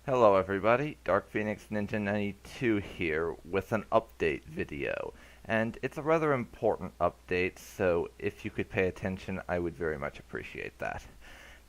Hello everybody, Dark Phoenix Ninja 92 here with an update video. And it's a rather important update, so if you could pay attention, I would very much appreciate that.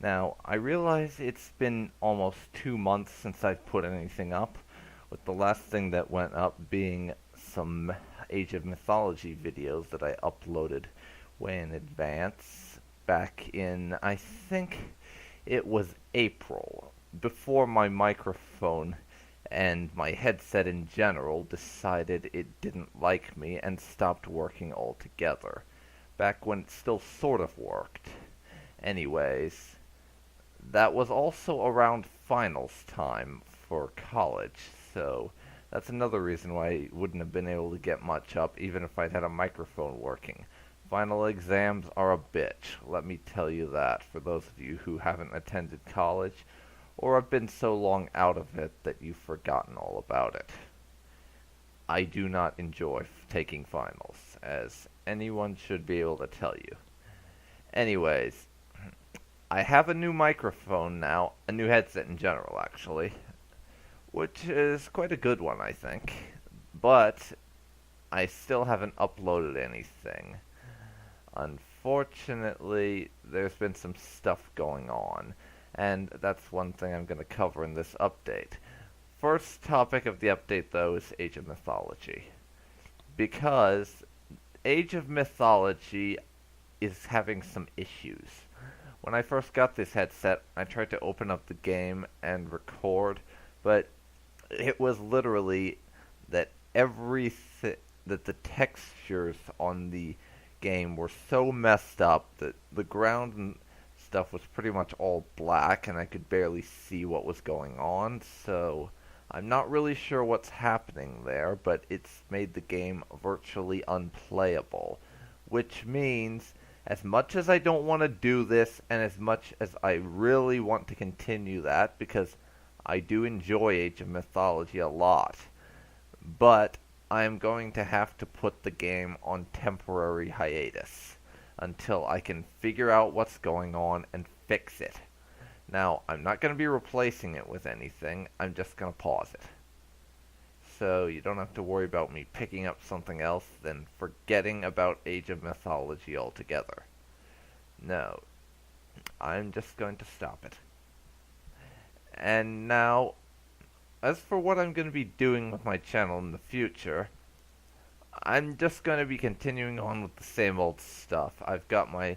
Now, I realize it's been almost 2 months since I've put anything up, with the last thing that went up being some Age of Mythology videos that I uploaded way in advance back in, I think it was April, before my microphone and my headset in general decided it didn't like me and stopped working altogether. Back when it still sort of worked. Anyways, that was also around finals time for college, so that's another reason why I wouldn't have been able to get much up even if I'd had a microphone working. Final exams are a bitch, let me tell you that, for those of you who haven't attended college or have been so long out of it that you've forgotten all about it. I do not enjoy taking finals, as anyone should be able to tell you. Anyways, I have a new microphone now, a new headset in general, actually, which is quite a good one, I think. But I still haven't uploaded anything. Unfortunately, there's been some stuff going on, and that's one thing I'm going to cover in this update. First topic of the update, though, is Age of Mythology. Because Age of Mythology is having some issues. When I first got this headset, I tried to open up the game and record, but it was literally that that the textures on the game were so messed up that the ground and stuff was pretty much all black and I could barely see what was going on, so I'm not really sure what's happening there, but it's made the game virtually unplayable, which means as much as I don't want to do this and as much as I really want to continue that, because I do enjoy Age of Mythology a lot, but I'm going to have to put the game on temporary hiatus until I can figure out what's going on and fix it. Now, I'm not going to be replacing it with anything, I'm just going to pause it. So you don't have to worry about me picking up something else, then forgetting about Age of Mythology altogether. No, I'm just going to stop it. And now, as for what I'm going to be doing with my channel in the future, I'm just going to be continuing on with the same old stuff. I've got my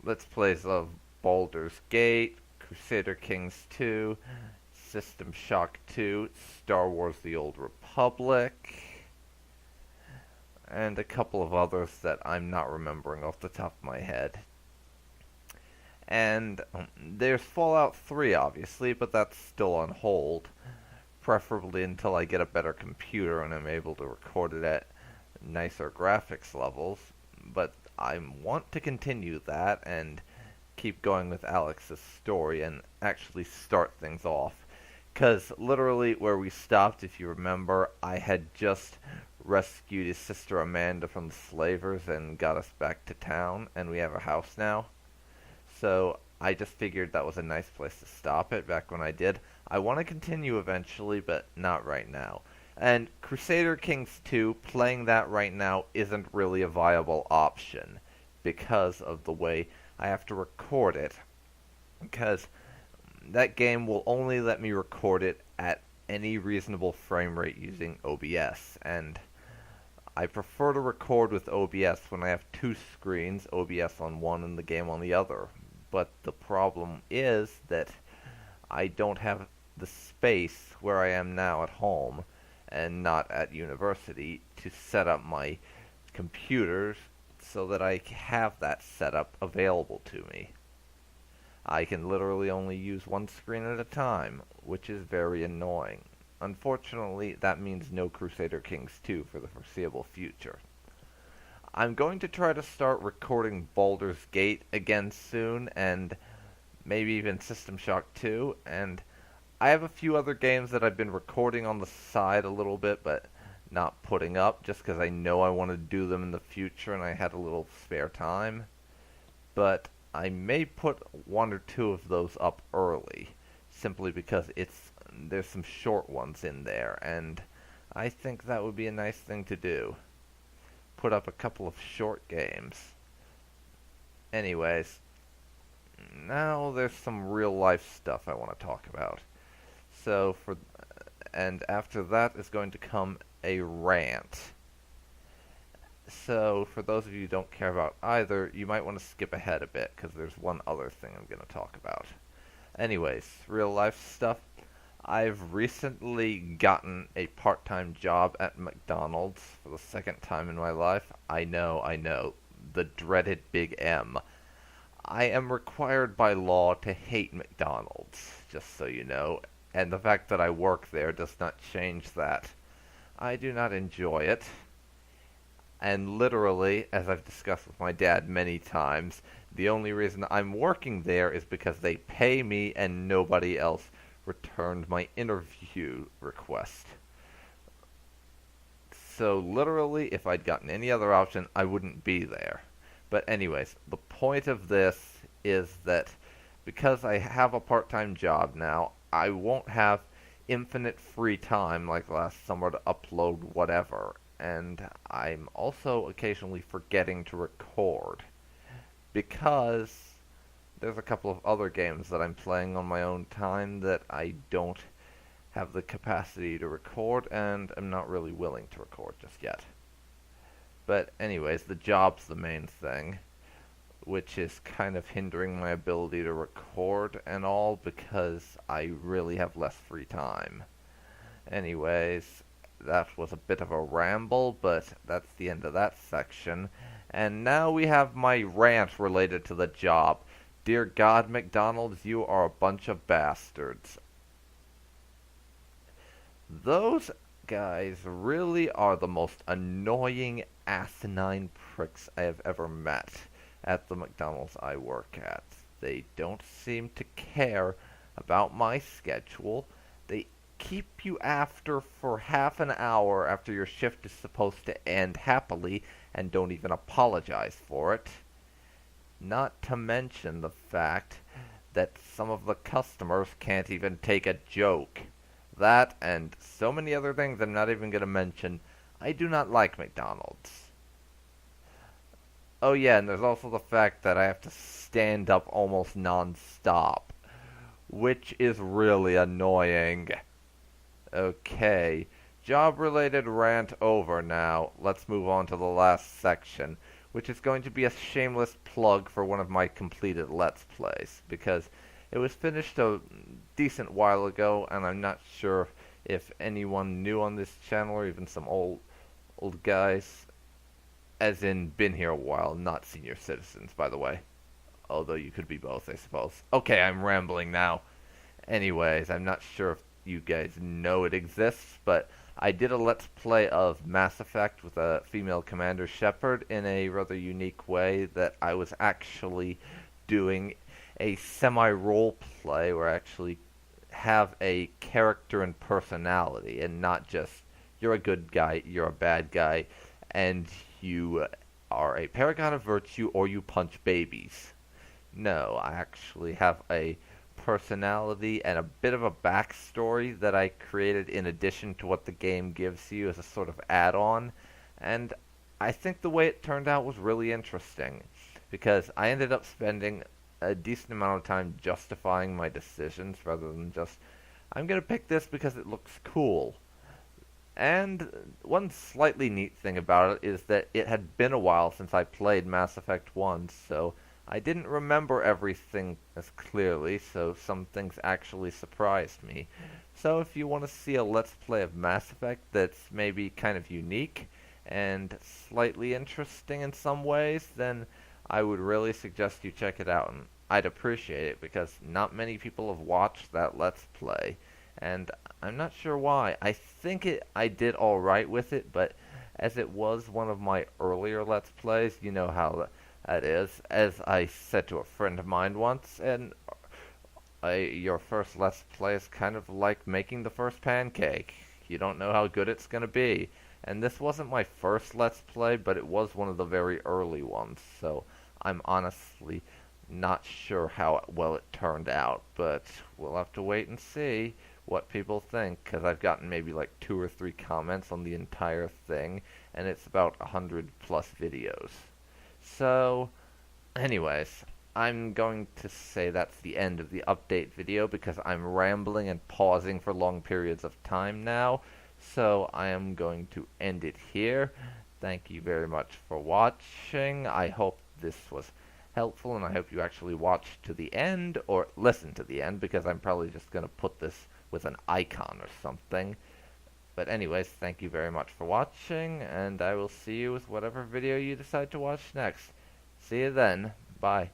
Let's Plays of Baldur's Gate, Crusader Kings 2, System Shock 2, Star Wars The Old Republic, and a couple of others that I'm not remembering off the top of my head. And there's Fallout 3, obviously, but that's still on hold, preferably until I get a better computer and I'm able to record it at nicer graphics levels, but I want to continue that and keep going with Alex's story and actually start things off. Because literally where we stopped, if you remember, I had just rescued his sister Amanda from the slavers and got us back to town, and we have a house now. So I just figured that was a nice place to stop it back when I did. I want to continue eventually, but not right now. And Crusader Kings 2, playing that right now isn't really a viable option because of the way I have to record it. Because that game will only let me record it at any reasonable frame rate using OBS. And I prefer to record with OBS when I have two screens, OBS on one and the game on the other. But the problem is that I don't have the space where I am now at home and not at university to set up my computers so that I have that setup available to me. I can literally only use one screen at a time, which is very annoying. Unfortunately, that means no Crusader Kings 2 for the foreseeable future. I'm going to try to start recording Baldur's Gate again soon, and maybe even System Shock 2, and I have a few other games that I've been recording on the side a little bit, but not putting up, just because I know I want to do them in the future and I had a little spare time. But I may put one or two of those up early, simply because it's there's some short ones in there, and I think that would be a nice thing to do. Put up a couple of short games. Anyways, now there's some real life stuff I want to talk about. And after that is going to come a rant. So, for those of you who don't care about either, you might want to skip ahead a bit, because there's one other thing I'm going to talk about. Anyways, real life stuff. I've recently gotten a part-time job at McDonald's for the second time in my life. I know, the dreaded Big M. I am required by law to hate McDonald's, just so you know, and the fact that I work there does not change that. I do not enjoy it. And literally, as I've discussed with my dad many times, the only reason I'm working there is because they pay me and nobody else returned my interview request. So literally, if I'd gotten any other option, I wouldn't be there. But anyways, the point of this is that because I have a part-time job now, I won't have infinite free time like last summer to upload whatever. And I'm also occasionally forgetting to record, because there's a couple of other games that I'm playing on my own time that I don't have the capacity to record, and I'm not really willing to record just yet. But anyways, the job's the main thing, which is kind of hindering my ability to record and all, because I really have less free time. Anyways, that was a bit of a ramble, but that's the end of that section. And now we have my rant related to the job. Dear God, McDonald's, you are a bunch of bastards. Those guys really are the most annoying, asinine pricks I have ever met at the McDonald's I work at. They don't seem to care about my schedule. They keep you after for half an hour after your shift is supposed to end happily and don't even apologize for it. Not to mention the fact that some of the customers can't even take a joke. That and so many other things I'm not even going to mention. I do not like McDonald's. Oh yeah, and there's also the fact that I have to stand up almost non-stop, which is really annoying. Okay, job-related rant over now. Let's move on to the last section, which is going to be a shameless plug for one of my completed Let's Plays, because it was finished a decent while ago, and I'm not sure if anyone new on this channel, or even some old guys, as in been here a while, not senior citizens, by the way. Although you could be both, I suppose. Okay, I'm rambling now. Anyways, I'm not sure if you guys know it exists, but I did a Let's Play of Mass Effect with a female Commander Shepard in a rather unique way, that I was actually doing a semi-role play where I actually have a character and personality, and not just you're a good guy, you're a bad guy, and you are a paragon of virtue or you punch babies. No, I actually have a personality and a bit of a backstory that I created in addition to what the game gives you as a sort of add-on, and I think the way it turned out was really interesting, because I ended up spending a decent amount of time justifying my decisions rather than just, I'm going to pick this because it looks cool. And one slightly neat thing about it is that it had been a while since I played Mass Effect 1, so I didn't remember everything as clearly, so some things actually surprised me. So if you want to see a Let's Play of Mass Effect that's maybe kind of unique and slightly interesting in some ways, then I would really suggest you check it out, and I'd appreciate it, because not many people have watched that Let's Play, and I'm not sure why. I think I did alright with it, but as it was one of my earlier Let's Plays, you know how that is. As I said to a friend of mine once, and your first Let's Play is kind of like making the first pancake. You don't know how good it's going to be. And this wasn't my first Let's Play, but it was one of the very early ones, so I'm honestly not sure how well it turned out, but we'll have to wait and see. what people think, because I've gotten maybe like 2 or 3 comments on the entire thing, and it's about 100+ videos. So, anyways, I'm going to say that's the end of the update video because I'm rambling and pausing for long periods of time now. So I am going to end it here. Thank you very much for watching. I hope this was helpful, and I hope you actually watched to the end, or listened to the end, because I'm probably just going to put this with an icon or something. But anyways, thank you very much for watching, and I will see you with whatever video you decide to watch next. See you then. Bye.